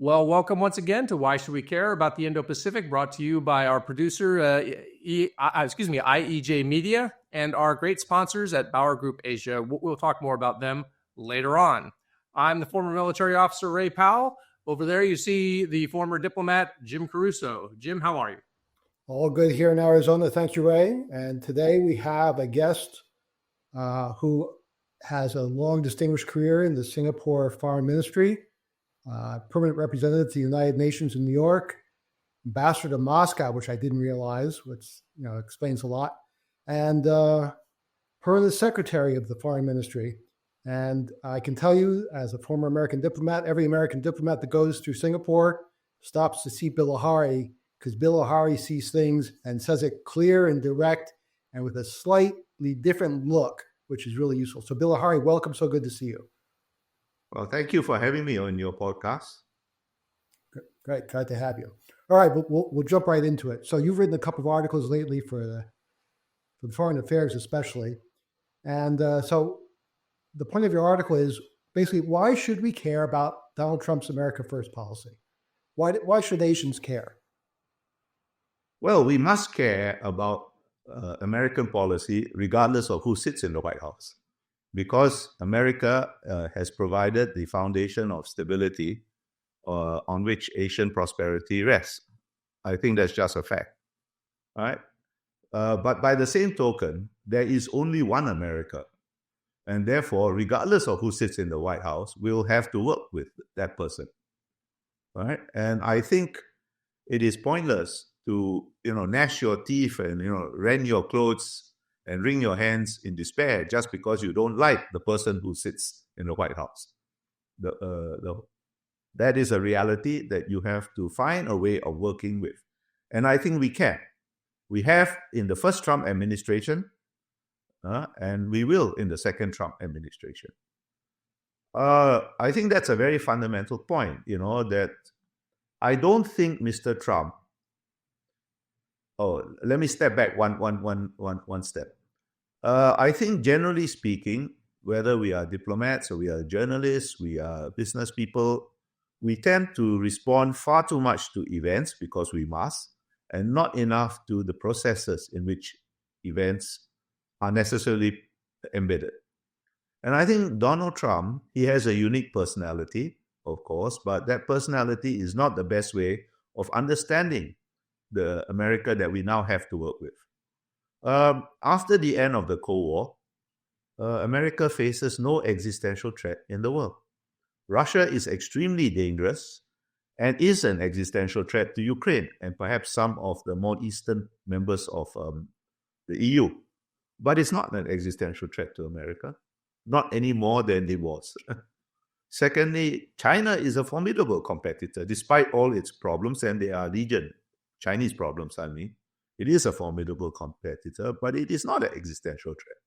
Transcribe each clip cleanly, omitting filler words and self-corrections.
Well, welcome once again to Why Should We Care About the Indo-Pacific, brought to you by our producer, IEJ Media, and our great sponsors at Bauer Group Asia. We'll talk more about them later on. I'm the former military officer, Ray Powell. Over there, you see the former diplomat, Jim Caruso. Jim, how are you? All good here in Arizona. Thank you, Ray. And today we have a guest who has a long, distinguished career in the Singapore Foreign Ministry. Permanent representative to the United Nations in New York, ambassador to Moscow, which I didn't realize, which explains a lot, and permanent secretary of the Foreign Ministry. And I can tell you, as a former American diplomat, every American diplomat that goes through Singapore stops to see Bilahari, because Bilahari sees things and says it clear and direct and with a slightly different look, which is really useful. So Bilahari, welcome. So good to see you. Well, thank you for having me on your podcast. Great, glad to have you. All right, we'll jump right into it. So you've written a couple of articles lately for the Foreign Affairs especially. And so the point of your article is basically, why should we care about Donald Trump's America First policy? Why should Asians care? Well, we must care about American policy regardless of who sits in the White House, because America has provided the foundation of stability on which Asian prosperity rests. I think that's just a fact. All right? But by the same token, there is only one America. And therefore, regardless of who sits in the White House, we'll have to work with that person. All right? And I think it is pointless to, gnash your teeth and, rend your clothes and wring your hands in despair just because you don't like the person who sits in the White House. That is a reality that you have to find a way of working with. And I think we can. We have in the first Trump administration, and we will in the second Trump administration. I think that's a very fundamental point, that I don't think Mr. Trump. Oh, let me step back one step. I think generally speaking, whether we are diplomats or we are journalists, we are business people, we tend to respond far too much to events because we must, and not enough to the processes in which events are necessarily embedded. And I think Donald Trump, he has a unique personality, of course, but that personality is not the best way of understanding the America that we now have to work with. After the end of the Cold War, America faces no existential threat in the world. Russia is extremely dangerous and is an existential threat to Ukraine and perhaps some of the more eastern members of the EU. But it's not an existential threat to America, not any more than it was. Secondly, China is a formidable competitor, despite all its problems, and they are legion. Chinese problems, I mean. It is a formidable competitor, but it is not an existential threat.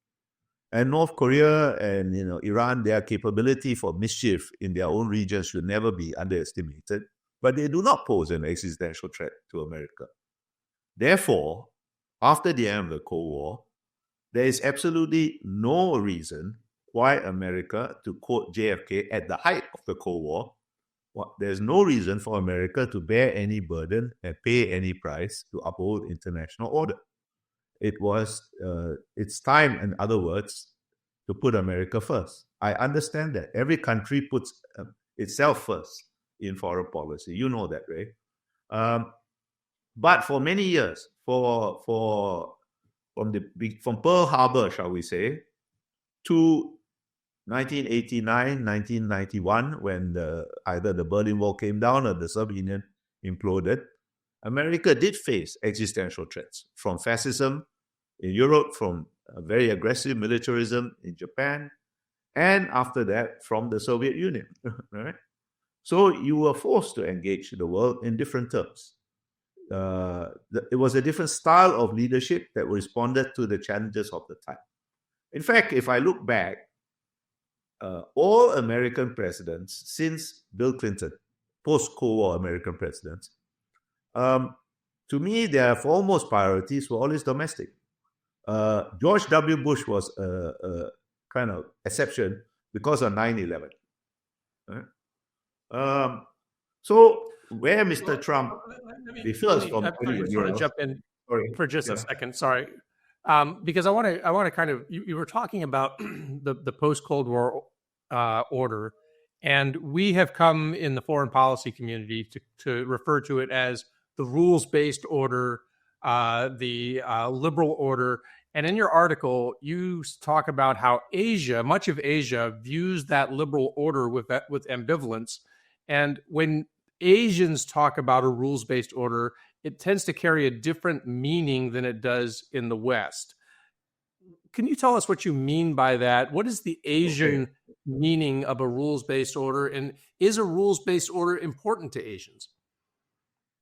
And North Korea and Iran, their capability for mischief in their own region should never be underestimated, but they do not pose an existential threat to America. Therefore, after the end of the Cold War, there is absolutely no reason why America, to quote JFK, at the height of the Cold War, there's no reason for America to bear any burden and pay any price to uphold international order. It was its time, in other words, to put America first. I understand that. Every country puts itself first in foreign policy. You know that, right? But for many years, from Pearl Harbor, shall we say, to 1989, 1991, when either the Berlin Wall came down or the Soviet Union imploded, America did face existential threats from fascism in Europe, from very aggressive militarism in Japan, and after that, from the Soviet Union. Right? So you were forced to engage the world in different terms. It was a different style of leadership that responded to the challenges of the time. In fact, if I look back, all American presidents since Bill Clinton, post-Cold War American presidents, to me, their foremost priorities were always domestic. George W. Bush was a kind of exception because of 9/11. Right? So where Mr. Trump Let differs me, from I just anybody want to else. jump in Sorry. for just a Yeah. second. Sorry. Because I want to kind of, you were talking about the post Cold War order, and we have come in the foreign policy community to refer to it as the rules based order, the liberal order. And in your article, you talk about how Asia, much of Asia, views that liberal order with ambivalence. And when Asians talk about a rules based order, it tends to carry a different meaning than it does in the West. Can you tell us what you mean by that? What is the Asian meaning of a rules based order? And is a rules based order important to Asians?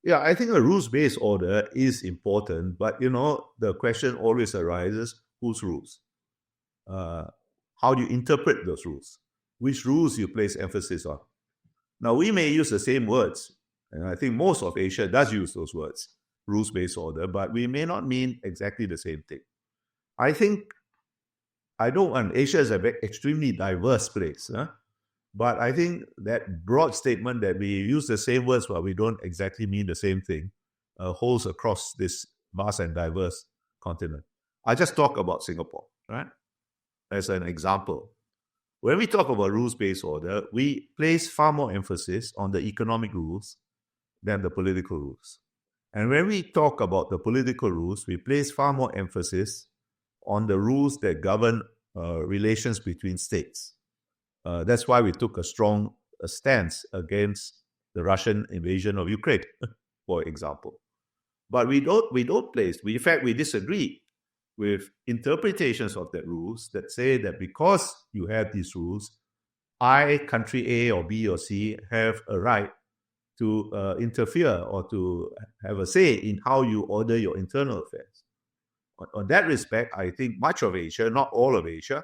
Yeah, I think a rules-based order is important, but the question always arises: whose rules? How do you interpret those rules? Which rules you place emphasis on? Now, we may use the same words, and I think most of Asia does use those words, rules-based order, but we may not mean exactly the same thing. I think Asia is an extremely diverse place, but I think that broad statement that we use the same words but we don't exactly mean the same thing holds across this vast and diverse continent. I just talk about Singapore, right? As an example. When we talk about rules-based order, we place far more emphasis on the economic rules than the political rules. And when we talk about the political rules, we place far more emphasis on the rules that govern relations between states. That's why we took a strong stance against the Russian invasion of Ukraine, for example. But we disagree with interpretations of that rules that say that because you have these rules, country A or B or C, have a right to interfere or to have a say in how you order your internal affairs. On that respect, I think much of Asia, not all of Asia,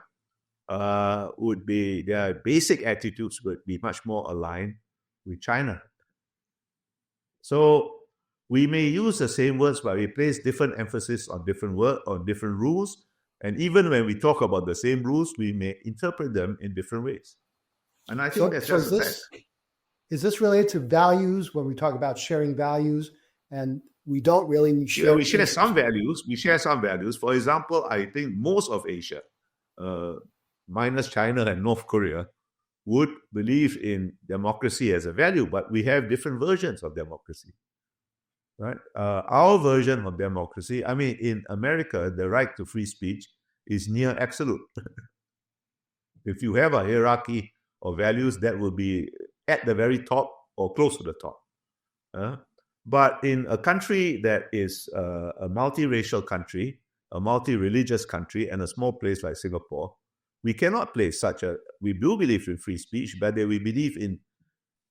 their basic attitudes would be much more aligned with China. So we may use the same words, but we place different emphasis on different rules. And even when we talk about the same rules, we may interpret them in different ways. And I think that's just a fact. Is this related to values when we talk about sharing values? And we don't really share. We share some values. For example, I think most of Asia, minus China and North Korea, would believe in democracy as a value, but we have different versions of democracy. Right? Our version of democracy, in America, the right to free speech is near absolute. If you have a hierarchy of values, that will be at the very top or close to the top. But in a country that is a multiracial country, a multi-religious country, and a small place like Singapore, we cannot place we do believe in free speech, but we believe in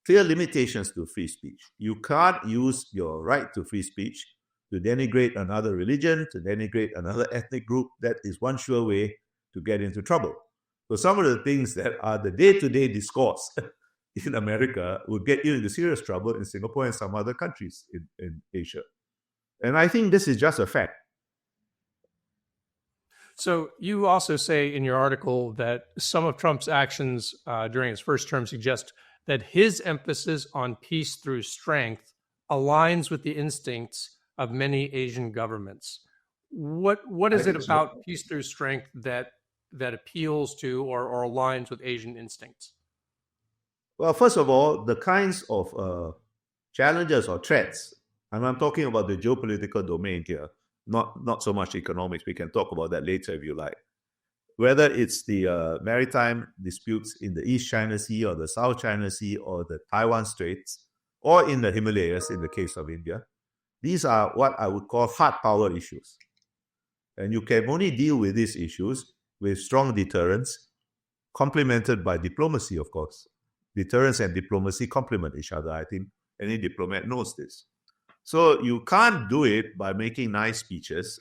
clear limitations to free speech. You can't use your right to free speech to denigrate another religion, to denigrate another ethnic group. That is one sure way to get into trouble. So some of the things that are the day-to-day discourse in America would get you into serious trouble in Singapore and some other countries in Asia. And I think this is just a fact. So you also say in your article that some of Trump's actions during his first term suggest that his emphasis on peace through strength aligns with the instincts of many Asian governments. What is it about peace through strength that appeals to or aligns with Asian instincts? Well, first of all, the kinds of challenges or threats, and I'm talking about the geopolitical domain here, not so much economics. We can talk about that later if you like. Whether it's the maritime disputes in the East China Sea or the South China Sea or the Taiwan Straits or in the Himalayas in the case of India, these are what I would call hard power issues. And you can only deal with these issues with strong deterrence, complemented by diplomacy, of course. Deterrence and diplomacy complement each other. I think any diplomat knows this. So you can't do it by making nice speeches,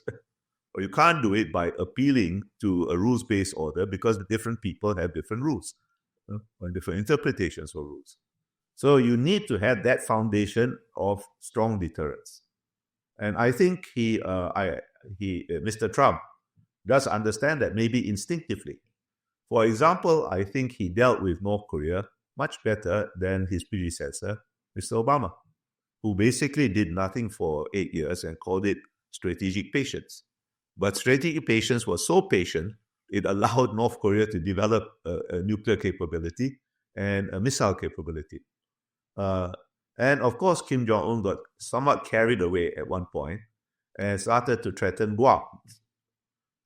or you can't do it by appealing to a rules-based order, because different people have different rules or different interpretations of rules. So you need to have that foundation of strong deterrence. And I think Mr. Trump does understand that, maybe instinctively. For example, I think he dealt with North Korea much better than his predecessor, Mr. Obama, who basically did nothing for 8 years and called it strategic patience. But strategic patience was so patient, it allowed North Korea to develop a nuclear capability and a missile capability. And of course, Kim Jong-un got somewhat carried away at one point and started to threaten Guam.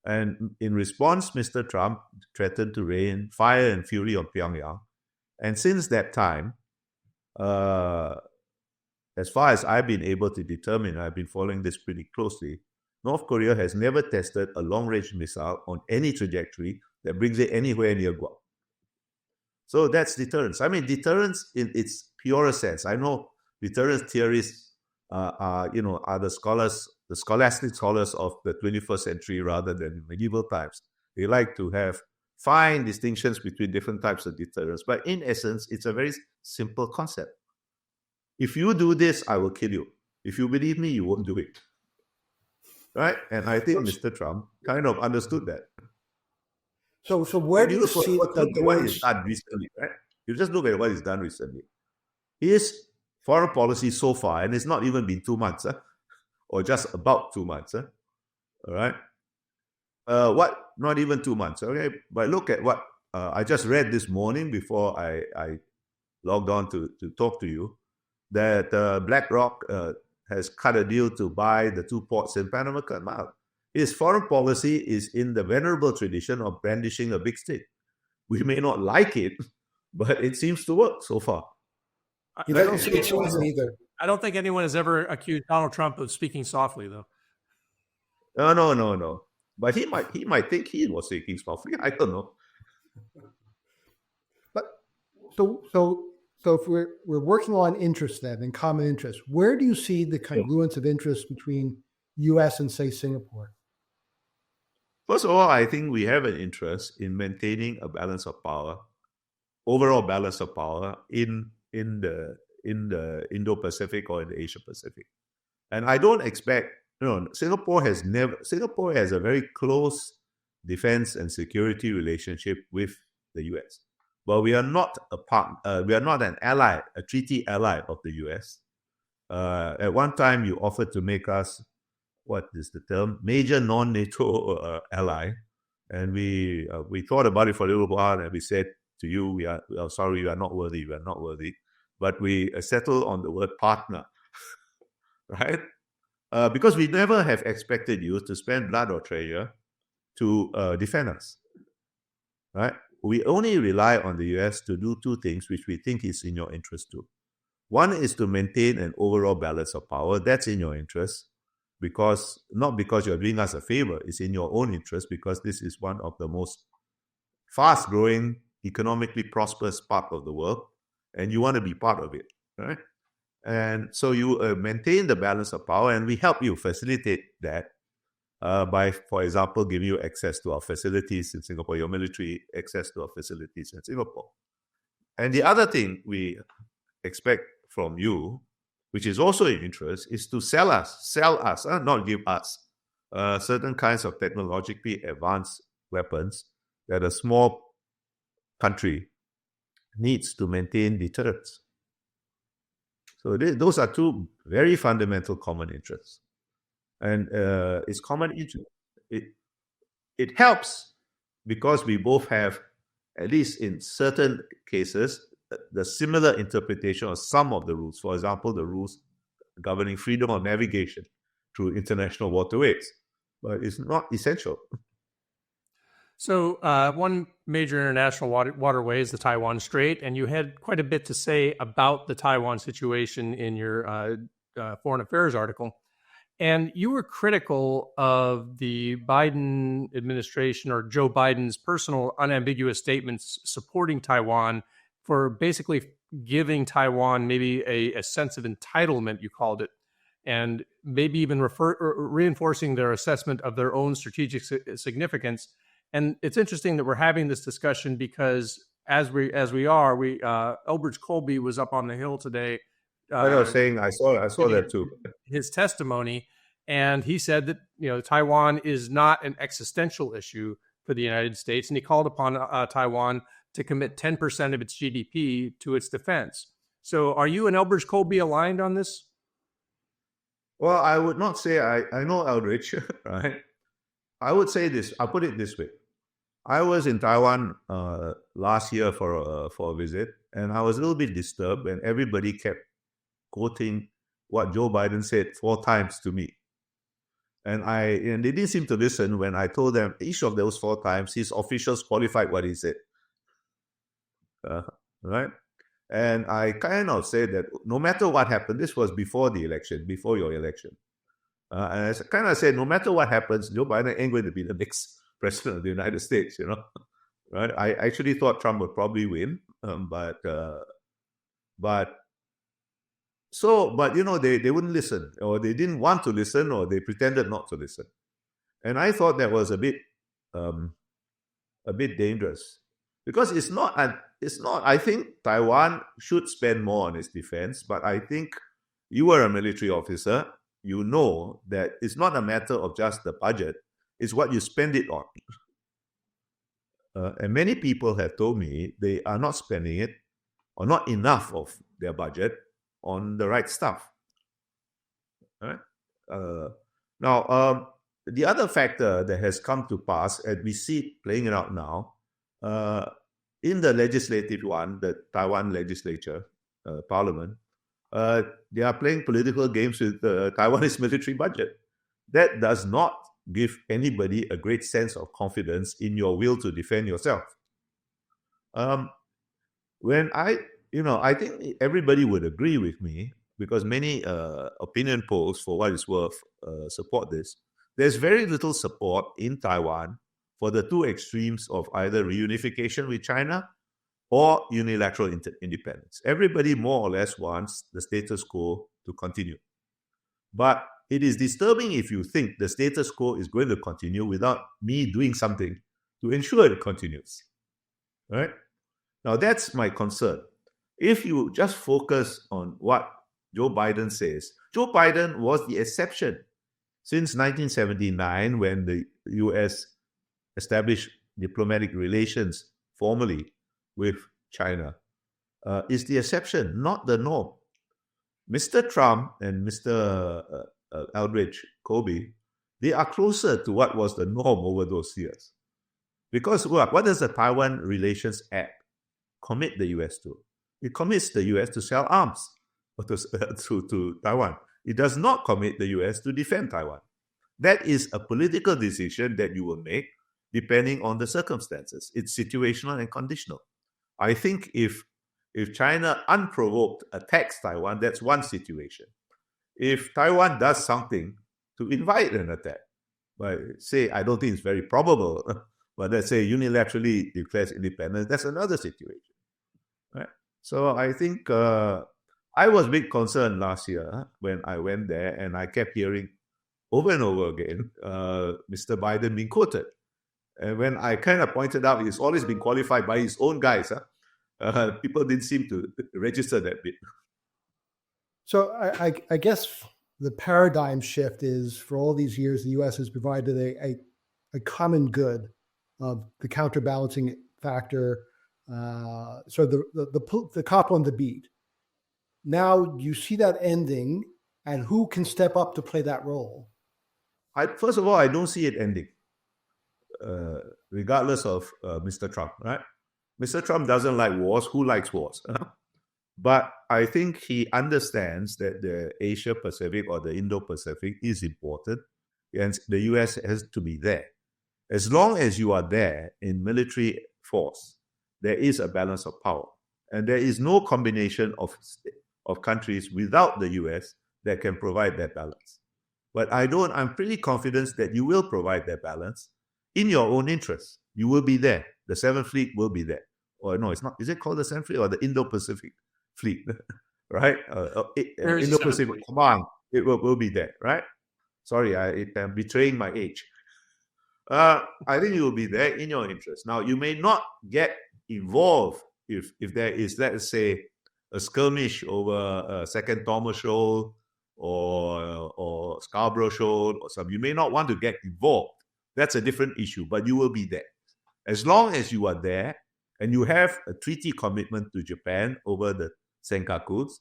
And in response, Mr. Trump threatened to rain fire and fury on Pyongyang. And since that time, as far as I've been able to determine, I've been following this pretty closely, North Korea has never tested a long-range missile on any trajectory that brings it anywhere near Guam. So that's deterrence. I mean, deterrence in its purest sense. I know deterrence theorists are the scholars, the scholastic scholars of the 21st century rather than medieval times. They like to have fine distinctions between different types of deterrence. But in essence, it's a very simple concept. If you do this, I will kill you. If you believe me, you won't do it. Right? And I think Mr. Trump kind of understood that. So where do you see look at what he's done recently, right? You just look at what he's done recently. His foreign policy so far, and it's not even been 2 months, or just about 2 months, all right? Not even 2 months, okay? But look at what I just read this morning before I logged on to talk to you, that BlackRock has cut a deal to buy the 2 ports in Panama Canal. His foreign policy is in the venerable tradition of brandishing a big stick. We may not like it, but it seems to work so far. I don't see it either. I don't think anyone has ever accused Donald Trump of speaking softly, though. No. But he might think he was speaking softly. I don't know. But so if we're working on interest then, and common interest, where do you see the congruence of interest between U.S. and, say, Singapore? First of all, I think we have an interest in maintaining a balance of power, overall balance of power in the Indo-Pacific or in the Asia-Pacific. And I don't expect, Singapore has a very close defense and security relationship with the U.S. But we are not we are not an ally, a treaty ally of the U.S. At one time, you offered to make us, what is the term, major non-NATO ally, and we thought about it for a little while, and we said to you, we are sorry, you are not worthy, but we settled on the word partner, right? Because we never have expected you to spend blood or treasure to defend us, right? We only rely on the US to do 2 things which we think is in your interest too. One is to maintain an overall balance of power. That's in your interest, not because you're doing us a favor, it's in your own interest, because this is one of the most fast-growing, economically prosperous part of the world, and you want to be part of it, right? And so you maintain the balance of power, and we help you facilitate that by, for example, giving you access to our facilities in Singapore, your military access to our facilities in Singapore. And the other thing we expect from you, which is also in interest, is to sell us, not give us, certain kinds of technologically advanced weapons that a small country needs to maintain deterrence. So those are 2 very fundamental common interests. And it's common interest. It helps because we both have, at least in certain cases, the similar interpretation of some of the rules. For example, the rules governing freedom of navigation through international waterways. But it's not essential. So one major international waterway is the Taiwan Strait, and you had quite a bit to say about the Taiwan situation in your foreign affairs article. And you were critical of the Biden administration, or Joe Biden's personal unambiguous statements supporting Taiwan, for basically giving Taiwan maybe a sense of entitlement, you called it, and maybe even reinforcing their assessment of their own strategic significance. And it's interesting that we're having this discussion because as we are, Elbridge Colby was up on the Hill today. I was saying I saw that too. His testimony, and he said that Taiwan is not an existential issue for the United States, and he called upon Taiwan to commit 10% of its GDP to its defense. So are you and Elbridge Colby aligned on this? Well, I would not say I know Eldridge, right? I would say this. I'll put it this way. I was in Taiwan last year for a visit, and I was a little bit disturbed, and everybody kept quoting what Joe Biden said 4 times to me. And they didn't seem to listen when I told them each of those 4 times his officials qualified what he said. Right? And I kind of said that no matter what happened, this was before the election, before your election. And I kind of said, no matter what happens, Joe Biden ain't going to be the next president of the United States, right? I actually thought Trump would probably win, but they wouldn't listen, or they didn't want to listen, or they pretended not to listen. And I thought that was a bit dangerous, because it's not. I think Taiwan should spend more on its defense, but I think you are a military officer. You know that it's not a matter of just the budget; it's what you spend it on. And many people have told me they are not spending it, or not enough of their budget, on the right stuff. Right? Now, the other factor that has come to pass, and we see it playing it out now, in the legislative one, the Taiwan legislature, parliament, they are playing political games with the Taiwanese military budget. That does not give anybody a great sense of confidence in your will to defend yourself. I think everybody would agree with me, because many opinion polls, for what it's worth, support this. There's very little support in Taiwan for the 2 extremes of either reunification with China or unilateral independence. Everybody more or less wants the status quo to continue. But it is disturbing if you think the status quo is going to continue without me doing something to ensure it continues. Right? Now, that's my concern. If you just focus on what Joe Biden says, Joe Biden was the exception. Since 1979, when the U.S. established diplomatic relations formally with China, is the exception, not the norm. Mr. Trump and Mr. Eldridge Colby, they are closer to what was the norm over those years. Because what does the Taiwan Relations Act commit the U.S. to? It commits the U.S. to sell arms to Taiwan. It does not commit the U.S. to defend Taiwan. That is a political decision that you will make depending on the circumstances. It's situational and conditional. I think if China unprovoked attacks Taiwan, that's one situation. If Taiwan does something to invite an attack, but say, I don't think it's very probable, but let's say unilaterally declares independence, that's another situation. Right? So I think I was a bit concerned last year when I went there, and I kept hearing over and over again Mr. Biden being quoted. And when I kind of pointed out he's always been qualified by his own guys, people didn't seem to register that bit. So I guess the paradigm shift is, for all these years, the U.S. has provided a common good of the counterbalancing factor, so the cop on the beat. Now you see that ending, and who can step up to play that role? First of all, I don't see it ending, regardless of Mr. Trump, right? Mr. Trump doesn't like wars. Who likes wars? But I think he understands that the Asia-Pacific or the Indo-Pacific is important, and the U.S. has to be there. As long as you are there in military force, there is a balance of power. And there is no combination of countries without the U.S. that can provide that balance. But I'm pretty confident that you will provide that balance in your own interest. You will be there. The 7th Fleet will be there. Or no, it's not. Is it called the 7th Fleet or the Indo-Pacific Fleet? Right? Indo-Pacific Command. It will be there, right? Sorry, I'm betraying my age. I think you will be there in your interest. Now, you may not get involved if there is, let's say, a skirmish over Second Thomas Shoal or Scarborough Shoal or something. You may not want to get involved. That's a different issue, but you will be there. As long as you are there and you have a treaty commitment to Japan over the senkakus,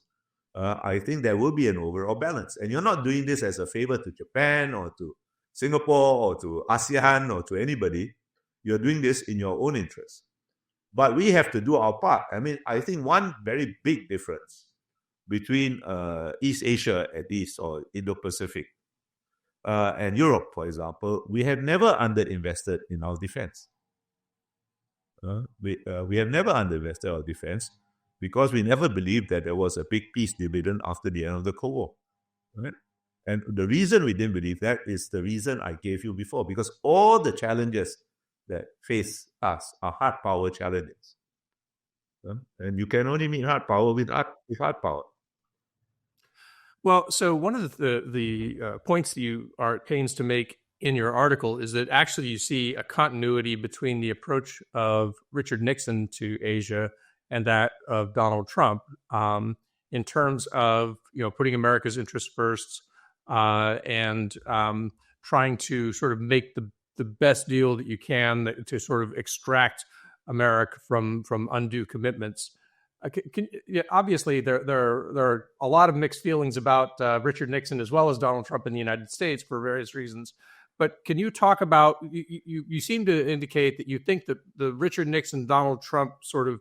I think there will be an overall balance. And you're not doing this as a favor to Japan or to Singapore or to ASEAN or to anybody. You're doing this in your own interest. But we have to do our part. I mean, I think one very big difference between East Asia, at least, or Indo-Pacific, and Europe, for example, we have never underinvested in our defense. We have never underinvested our defense because we never believed that there was a big peace dividend after the end of the Cold War. Right? And the reason we didn't believe that is the reason I gave you before, because all the challenges that face us are hard power challenges. And you can only meet hard power with hard power. Well, so one of the points that you are at pains to make in your article is that actually you see a continuity between the approach of Richard Nixon to Asia and that of Donald Trump in terms of putting America's interests first and trying to sort of make the best deal that you can to sort of extract America from undue commitments. Obviously, there are a lot of mixed feelings about Richard Nixon as well as Donald Trump in the United States for various reasons. But can you talk about, you seem to indicate that you think that the Richard Nixon, Donald Trump sort of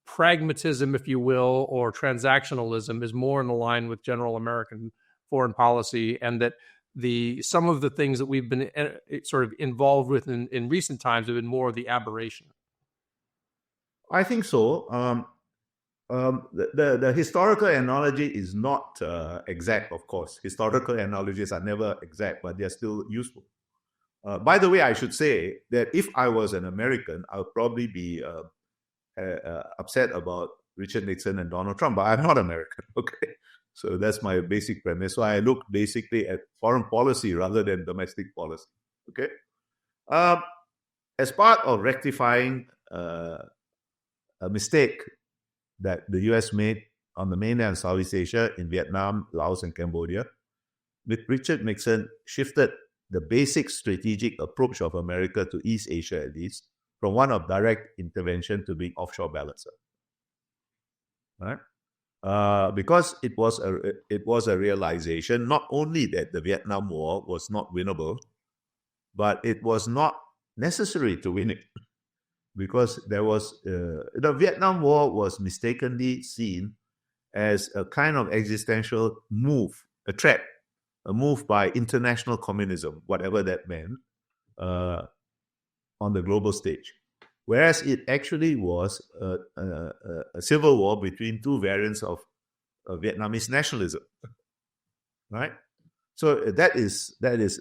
pragmatism, if you will, or transactionalism is more in line with general American foreign policy, and that some of the things that we've been sort of involved with in recent times have been more of the aberration? I think so. The historical analogy is not exact, of course. Historical analogies are never exact, but they're still useful. By the way, I should say that if I was an American, I would probably be upset about Richard Nixon and Donald Trump, but I'm not American, okay? So that's my basic premise. So I look basically at foreign policy rather than domestic policy, okay? As part of rectifying a mistake that the US made on the mainland Southeast Asia in Vietnam, Laos, and Cambodia, Richard Nixon shifted the basic strategic approach of America to East Asia, at least, from one of direct intervention to being offshore balancer. Right? Because it was a realization not only that the Vietnam War was not winnable, but it was not necessary to win it. Because there was the Vietnam War was mistakenly seen as a kind of existential move, a threat, a move by international communism, whatever that meant, on the global stage. Whereas it actually was a civil war between two variants of Vietnamese nationalism, right? So that is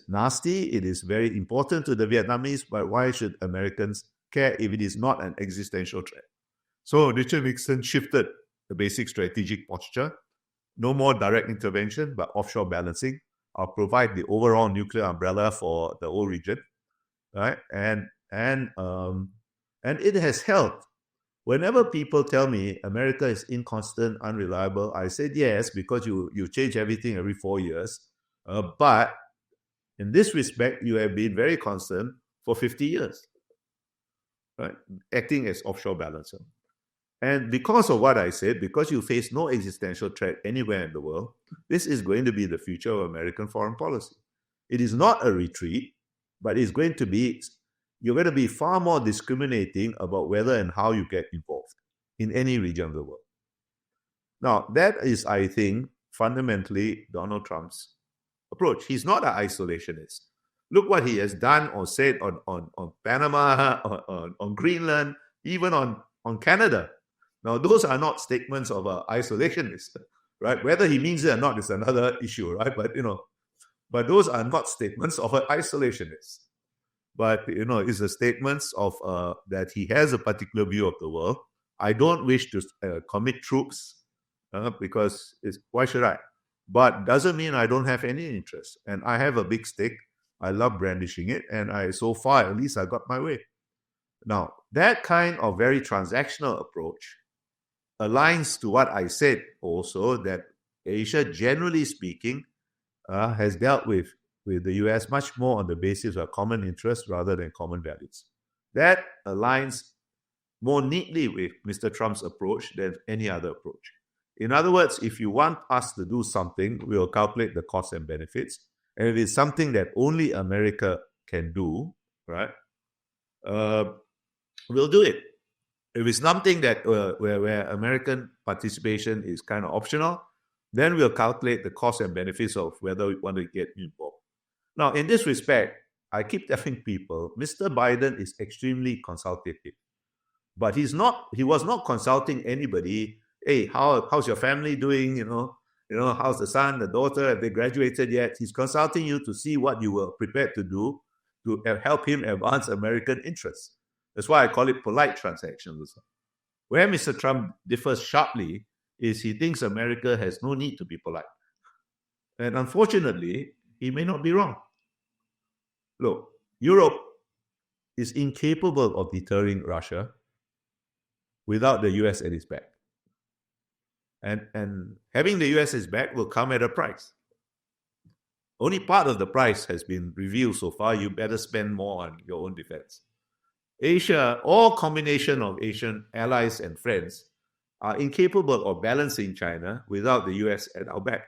nasty. It is very important to the Vietnamese, but why should Americans care if it is not an existential threat? So Richard Nixon shifted the basic strategic posture. No more direct intervention, but offshore balancing. I'll provide the overall nuclear umbrella for the whole region, right? And it has helped. Whenever people tell me America is inconstant, unreliable, I said yes, because you change everything every 4 years. But in this respect, you have been very constant for 50 years. Right? Acting as offshore balancer. And because of what I said, because you face no existential threat anywhere in the world, this is going to be the future of American foreign policy. It is not a retreat, but it's going to be, you're going to be far more discriminating about whether and how you get involved in any region of the world. Now, that is, I think, fundamentally Donald Trump's approach. He's not an isolationist. Look what he has done or said on Panama, on Greenland, even on Canada. Now, those are not statements of an isolationist, right? Whether he means it or not is another issue, right? But those are not statements of an isolationist. But, it's a statements of that he has a particular view of the world. I don't wish to commit troops because why should I? But doesn't mean I don't have any interest. And I have a big stake. I love brandishing it, and so far, at least I got my way. Now, that kind of very transactional approach aligns to what I said also, that Asia, generally speaking, has dealt with the US much more on the basis of common interests rather than common values. That aligns more neatly with Mr. Trump's approach than any other approach. In other words, if you want us to do something, we'll calculate the costs and benefits. And if it's something that only America can do, right, we'll do it. If it's something that where American participation is kind of optional, then we'll calculate the costs and benefits of whether we want to get involved. Now, in this respect, I keep telling people, Mr. Biden is extremely consultative, but he was not consulting anybody. Hey, how's your family doing? How's the son, the daughter? Have they graduated yet? He's consulting you to see what you were prepared to do to help him advance American interests. That's why I call it polite transactions. Where Mr. Trump differs sharply is he thinks America has no need to be polite. And unfortunately, he may not be wrong. Look, Europe is incapable of deterring Russia without the US at its back. And having the US at its back will come at a price. Only part of the price has been revealed so far. You better spend more on your own defense. Asia, all combination of Asian allies and friends, are incapable of balancing China without the US at our back.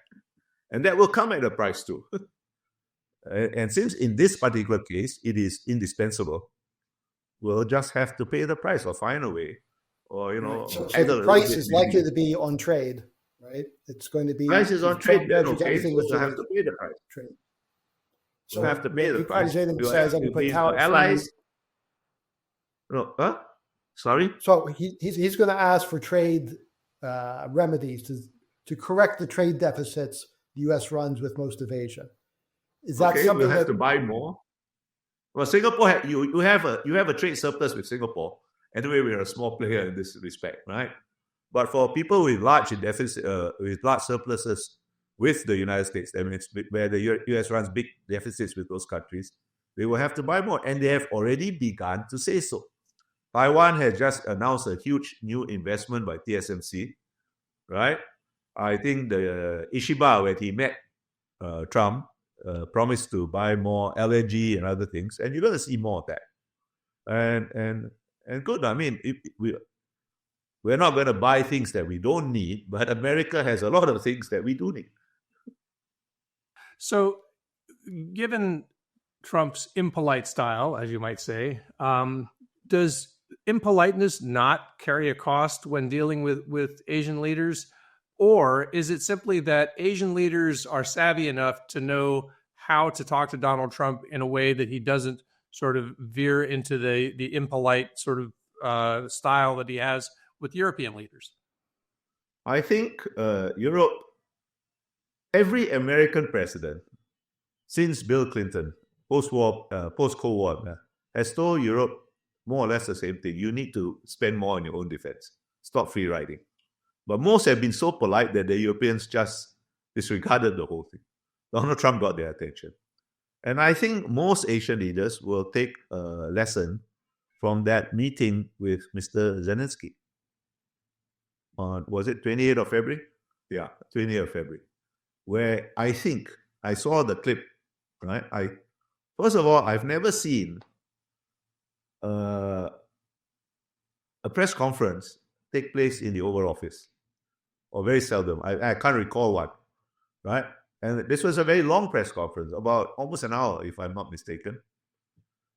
And that will come at a price too. And since in this particular case, it is indispensable, we'll just have to pay the price or find a way. Or, so the price is likely to be on trade, right? It's going to be... Price is on trade, then okay, we'll have to pay the price. Trade. So we'll have to pay the price. Says I can put allies... No, sorry? So he's going to ask for trade remedies to correct the trade deficits the U.S. runs with most of Asia. Is that something we'll have to buy more? Well, Singapore, you have a trade surplus with Singapore. Anyway, we're a small player in this respect, right? But for people with large deficit, with large surpluses with the United States, I mean, where the U.S. runs big deficits with those countries, they will have to buy more, and they have already begun to say so. Taiwan has just announced a huge new investment by TSMC, right? I think the Ishiba, where he met Trump, promised to buy more LNG and other things, and you're going to see more of that. And good. I mean, we're not going to buy things that we don't need, but America has a lot of things that we do need. So, given Trump's impolite style, as you might say, does impoliteness not carry a cost when dealing with Asian leaders? Or is it simply that Asian leaders are savvy enough to know how to talk to Donald Trump in a way that he doesn't sort of veer into the impolite sort of style that he has with European leaders? I think Europe, every American president since Bill Clinton, post-Cold War, has told Europe more or less the same thing. You need to spend more on your own defense. Stop free riding. But most have been so polite that the Europeans just disregarded the whole thing. Donald Trump got their attention. And I think most Asian leaders will take a lesson from that meeting with Mr. Zelensky. Was it 28th of February? Yeah, 28th of February. Where I think, I saw the clip, right? First of all, I've never seen a press conference take place in the Oval Office. Or very seldom. I can't recall one, right? And this was a very long press conference, about almost an hour, if I'm not mistaken.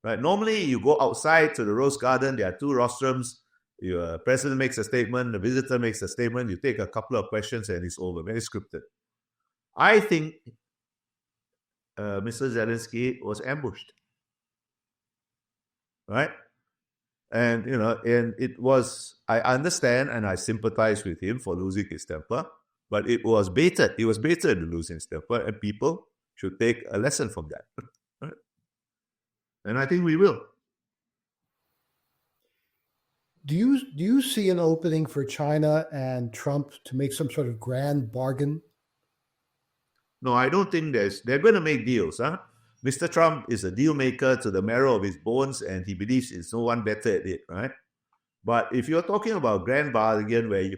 Right? Normally, you go outside to the Rose Garden. There are two rostrums. Your president makes a statement. The visitor makes a statement. You take a couple of questions, and it's over. Very scripted. I think Mr. Zelensky was ambushed. Right? And, and it was, I understand and I sympathize with him for losing his temper, but it was baited. He was baited to lose his temper, and people should take a lesson from that. Right? And I think we will. Do you see an opening for China and Trump to make some sort of grand bargain? No, I don't think they're going to make deals, huh? Mr. Trump is a deal maker to the marrow of his bones, and he believes there's no one better at it, right? But if you're talking about grand bargain where you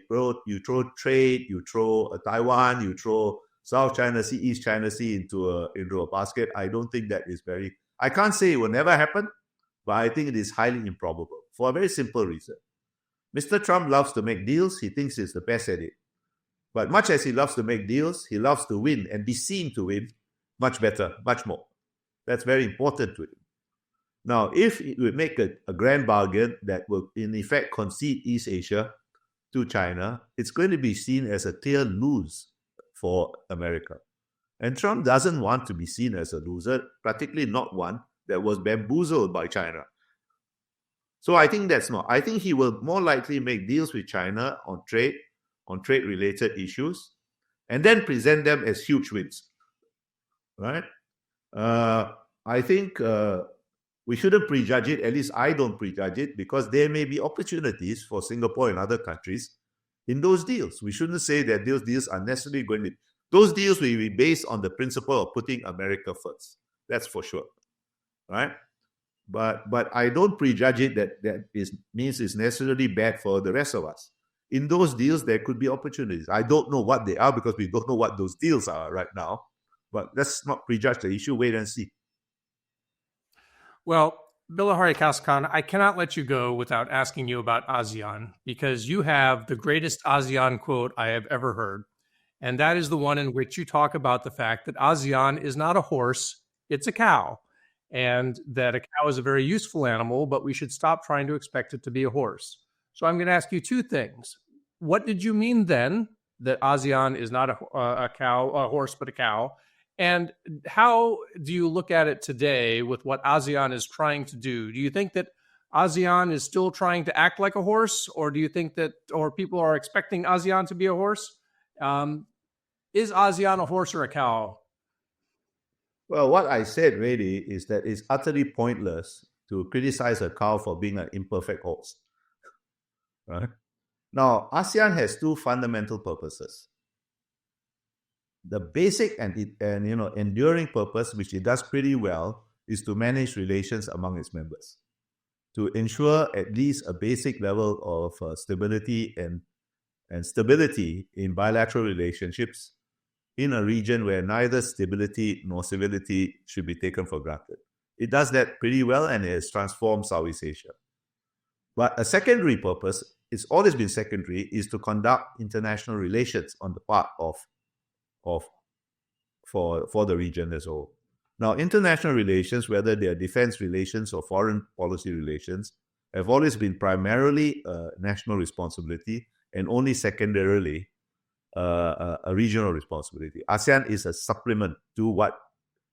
throw trade, you throw Taiwan, you throw South China Sea, East China Sea into a basket, I don't think that is very... I can't say it will never happen, but I think it is highly improbable for a very simple reason. Mr. Trump loves to make deals. He thinks he's the best at it. But much as he loves to make deals, he loves to win and be seen to win much better, much more. That's very important to him. Now, if we make a grand bargain that will in effect concede East Asia to China, it's going to be seen as a clear lose for America. And Trump doesn't want to be seen as a loser, particularly not one that was bamboozled by China. So I think that's not. I think he will more likely make deals with China on trade-related issues, and then present them as huge wins. Right? I think we shouldn't prejudge it. At least I don't prejudge it, because there may be opportunities for Singapore and other countries in those deals. We shouldn't say that those deals are necessarily going to. Those deals will be based on the principle of putting America first. That's for sure. Right? But I don't prejudge it that means it's necessarily bad for the rest of us. In those deals, there could be opportunities. I don't know what they are, because we don't know what those deals are right now. But let's not prejudge the issue. Wait and see. Well, Bilahari Kausikan, I cannot let you go without asking you about ASEAN, because you have the greatest ASEAN quote I have ever heard. And that is the one in which you talk about the fact that ASEAN is not a horse, it's a cow. And that a cow is a very useful animal, but we should stop trying to expect it to be a horse. So I'm going to ask you two things. What did you mean then that ASEAN is not a horse, but a cow? And how do you look at it today with what ASEAN is trying to do? Do you think that ASEAN is still trying to act like a horse, or do you think that, or people are expecting ASEAN to be a horse? Is ASEAN a horse or a cow? Well, what I said really is that it's utterly pointless to criticize a cow for being an imperfect horse. Right? Now, ASEAN has two fundamental purposes. The basic and enduring purpose, which it does pretty well, is to manage relations among its members, to ensure at least a basic level of stability and stability in bilateral relationships in a region where neither stability nor civility should be taken for granted. It does that pretty well, and it has transformed Southeast Asia. But a secondary purpose, it's always been secondary, is to conduct international relations on the part for the region as a whole. Now, international relations, whether they are defense relations or foreign policy relations, have always been primarily national responsibility and only secondarily a regional responsibility. ASEAN is a supplement to what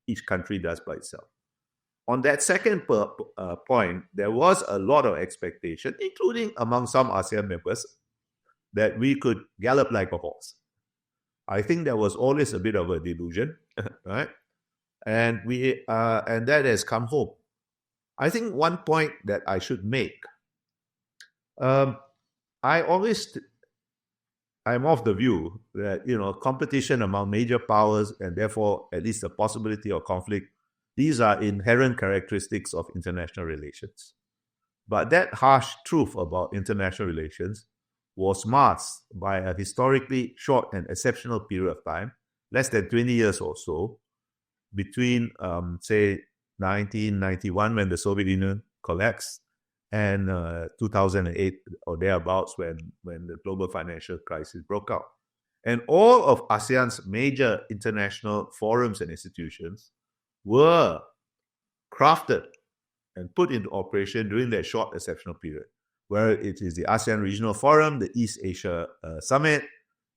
each country does by itself. On that second point, there was a lot of expectation, including among some ASEAN members, that we could gallop like a horse. I think there was always a bit of a delusion, right? And that has come home. I think one point that I should make, I'm of the view that competition among major powers, and therefore at least the possibility of conflict, these are inherent characteristics of international relations. But that harsh truth about international relations was masked by a historically short and exceptional period of time, less than 20 years or so, between, say, 1991, when the Soviet Union collapsed, and 2008 or thereabouts, when the global financial crisis broke out. And all of ASEAN's major international forums and institutions were crafted and put into operation during that short exceptional period, where it is the ASEAN Regional Forum, the East Asia Summit,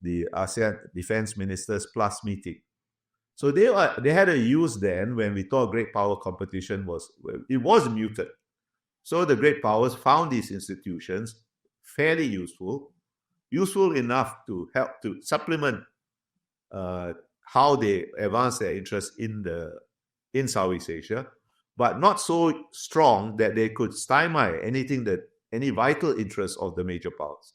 the ASEAN Defense Ministers Plus meeting. So they had a use then when we thought great power competition was muted. So the great powers found these institutions fairly useful enough to help to supplement how they advance their interests in Southeast Asia, but not so strong that they could stymie any vital interests of the major powers.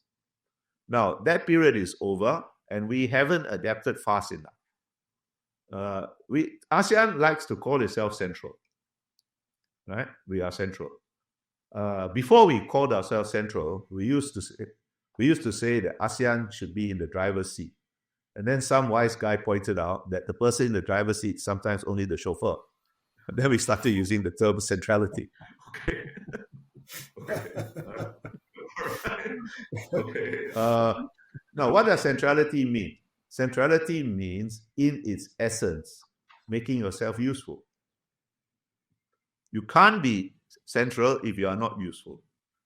Now, that period is over, and we haven't adapted fast enough. ASEAN likes to call itself central, right? We are central. Before we called ourselves central, we used to say that ASEAN should be in the driver's seat. And then some wise guy pointed out that the person in the driver's seat is sometimes only the chauffeur. And then we started using the term centrality. Okay. Now, what does centrality mean? Centrality means, in its essence, making yourself useful. You can't be central if you are not useful.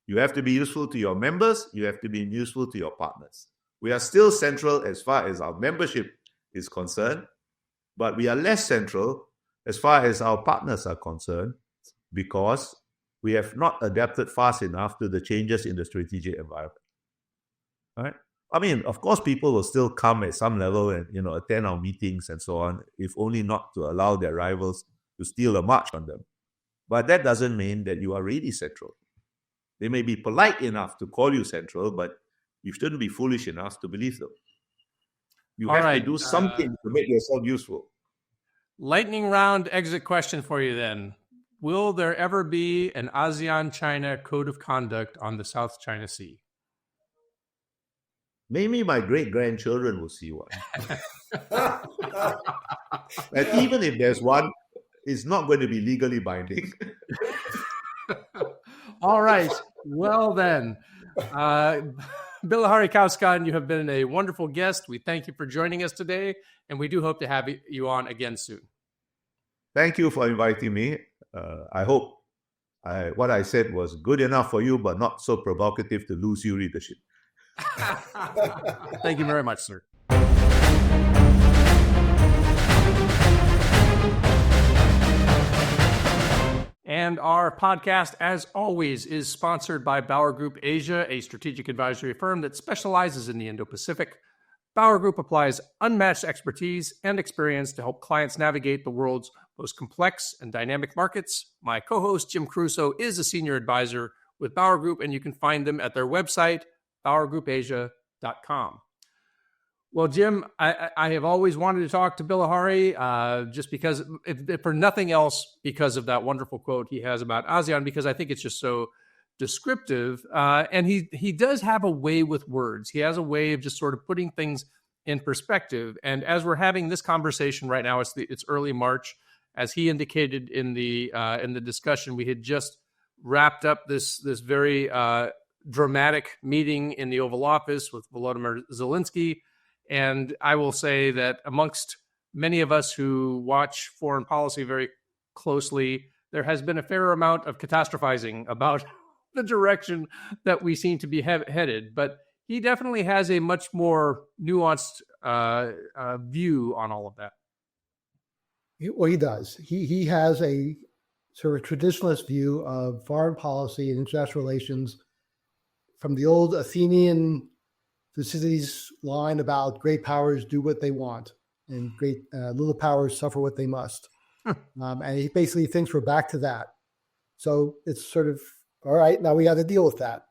You have to be useful to your members. You have to be useful to your partners. We are still central as far as our membership is concerned, but we are less central as far as our partners are concerned because we have not adapted fast enough to the changes in the strategic environment. All right? I mean, of course, people will still come at some level and attend our meetings and so on, if only not to allow their rivals to steal a march on them. But that doesn't mean that you are really central. They may be polite enough to call you central, but you shouldn't be foolish enough to believe them. You have to do something to make yourself useful. Lightning round exit question for you then. Will there ever be an ASEAN-China code of conduct on the South China Sea? Maybe my great-grandchildren will see one. And even if there's one, it's not going to be legally binding. All right. Well then, Bilahari Kausikan, you have been a wonderful guest. We thank you for joining us today, and we do hope to have you on again soon. Thank you for inviting me. I hope what I said was good enough for you, but not so provocative to lose you readership. Thank you very much, sir. And our podcast, as always, is sponsored by Bauer Group Asia, a strategic advisory firm that specializes in the Indo-Pacific. Bauer Group applies unmatched expertise and experience to help clients navigate the world's most complex and dynamic markets. My co-host, Jim Caruso, is a senior advisor with Bauer Group, and you can find them at their website, BauerGroupAsia.com. Well, Jim, I have always wanted to talk to Bilahari just because, if for nothing else, because of that wonderful quote he has about ASEAN, because I think it's just so descriptive. And he does have a way with words. He has a way of just sort of putting things in perspective. And as we're having this conversation right now, it's early March. As he indicated in the discussion, we had just wrapped up this very dramatic meeting in the Oval Office with Volodymyr Zelensky. And I will say that amongst many of us who watch foreign policy very closely, there has been a fair amount of catastrophizing about the direction that we seem to be headed. But he definitely has a much more nuanced view on all of that. Well, he does. He has a sort of traditionalist view of foreign policy and international relations from the old Athenian Thucydides line about great powers do what they want and great little powers suffer what they must. And he basically thinks we're back to that. So it's sort of, all right, now we got to deal with that.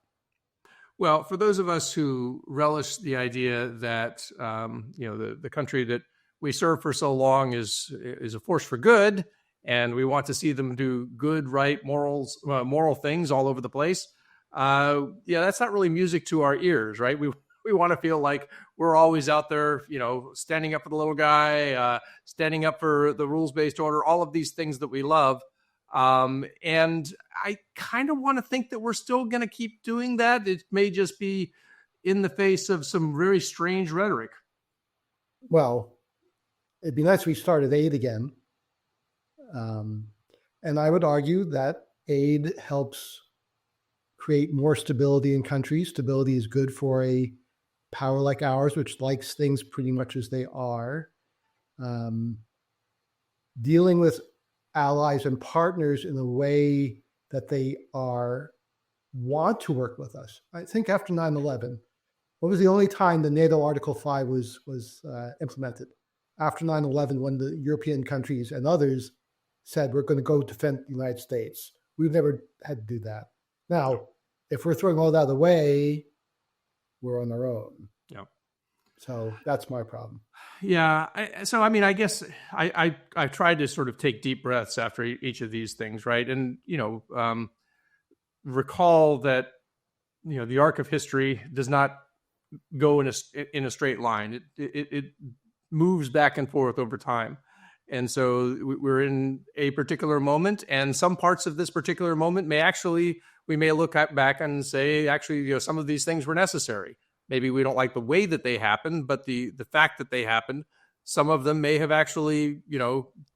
Well, for those of us who relish the idea that the country that we serve for so long is a force for good, and we want to see them do good, right, moral things all over the place. That's not really music to our ears, right? We want to feel like we're always out there, standing up for the little guy, standing up for the rules-based order, all of these things that we love. And I kind of want to think that we're still going to keep doing that. It may just be in the face of some very strange rhetoric. Well, it'd be nice if we started aid again. And I would argue that aid helps create more stability in countries. Stability is good for a power like ours, which likes things pretty much as they are. Dealing with allies and partners in a way that they want to work with us. I think after 9/11, what was the only time the NATO Article 5 was implemented? After 9/11, when the European countries and others said, we're going to go defend the United States. We've never had to do that. Now, if we're throwing all that away, we're on our own. Yeah. So that's my problem. Yeah. I guess I tried to sort of take deep breaths after each of these things, right? And, recall that, the arc of history does not go in a straight line. It moves back and forth over time. And so we're in a particular moment, and some parts of this particular moment we may look back and say, actually, some of these things were necessary. Maybe we don't like the way that they happened, but the fact that they happened, some of them may have actually,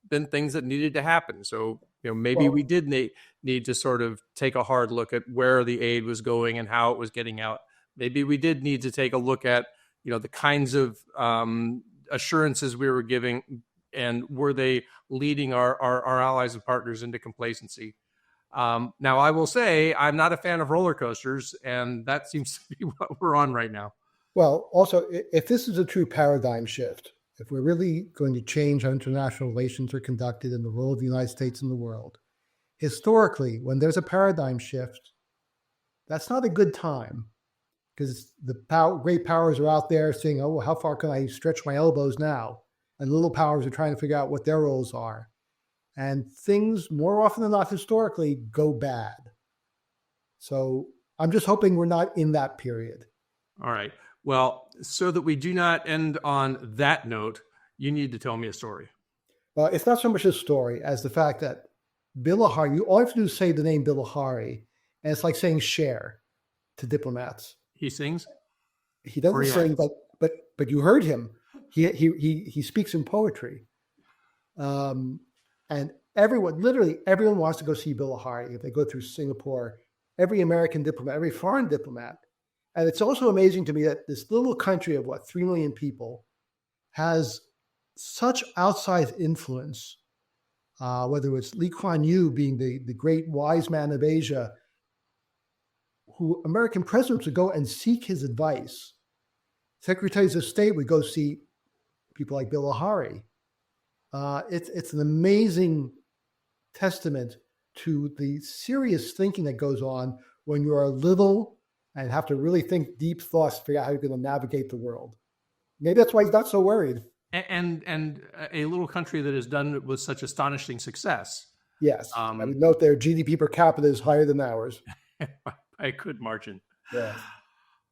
been things that needed to happen. So, maybe we did need to sort of take a hard look at where the aid was going and how it was getting out. Maybe we did need to take a look at, the kinds of assurances we were giving, and were they leading our allies and partners into complacency? Now, I will say I'm not a fan of roller coasters, and that seems to be what we're on right now. Well, also, if this is a true paradigm shift, if we're really going to change how international relations are conducted and the role of the United States in the world, historically, when there's a paradigm shift, that's not a good time, because the great powers are out there saying, oh, well, how far can I stretch my elbows now? And little powers are trying to figure out what their roles are. And things, more often than not, historically, go bad. So I'm just hoping we're not in that period. All right. Well, so that we do not end on that note, you need to tell me a story. Well, it's not so much a story as the fact that Bilahari, all you have to do is say the name Bilahari, and it's like saying Cher to diplomats. He sings? He doesn't sing, but you heard him. He speaks in poetry. And literally everyone wants to go see Bilahari if they go through Singapore. Every American diplomat, every foreign diplomat. And it's also amazing to me that this little country of 3 million people has such outsized influence, whether it's Lee Kuan Yew being the great wise man of Asia, who American presidents would go and seek his advice. Secretaries of State would go see people like Bilahari. It's an amazing testament to the serious thinking that goes on when you are little and have to really think deep thoughts to figure out how you're going to navigate the world. Maybe that's why he's not so worried. And a little country that has done it with such astonishing success. Yes. I would note their GDP per capita is higher than ours. By a good margin. Yeah.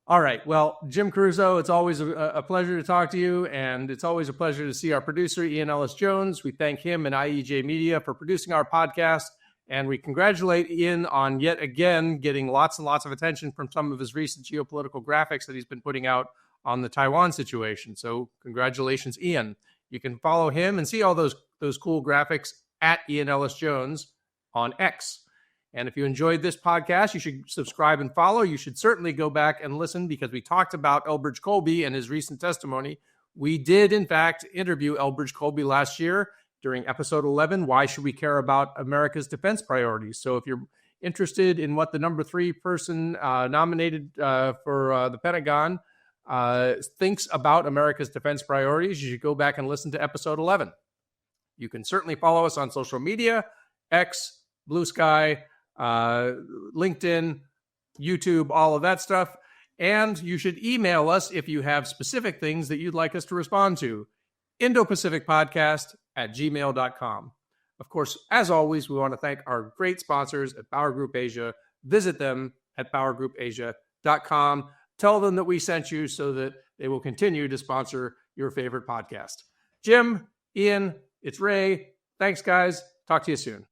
All right. Well, Jim Caruso, it's always a pleasure to talk to you, and it's always a pleasure to see our producer, Ian Ellis Jones. We thank him and IEJ Media for producing our podcast, and we congratulate Ian on yet again getting lots and lots of attention from some of his recent geopolitical graphics that he's been putting out on the Taiwan situation. So congratulations, Ian. You can follow him and see all those cool graphics at Ian Ellis Jones on X. And if you enjoyed this podcast, you should subscribe and follow. You should certainly go back and listen, because we talked about Elbridge Colby and his recent testimony. We did, in fact, interview Elbridge Colby last year during episode 11, Why Should We Care About America's Defense Priorities? So if you're interested in what the number 3 person nominated for the Pentagon thinks about America's defense priorities, you should go back and listen to episode 11. You can certainly follow us on social media, X, Blue Sky, LinkedIn, YouTube, all of that stuff. And you should email us if you have specific things that you'd like us to respond to. Indo-Pacific Podcast@gmail.com. Of course, as always, we want to thank our great sponsors at Bauer Group Asia. Visit them at BauerGroupAsia.com. Tell them that we sent you so that they will continue to sponsor your favorite podcast. Jim, Ian, it's Ray. Thanks, guys. Talk to you soon.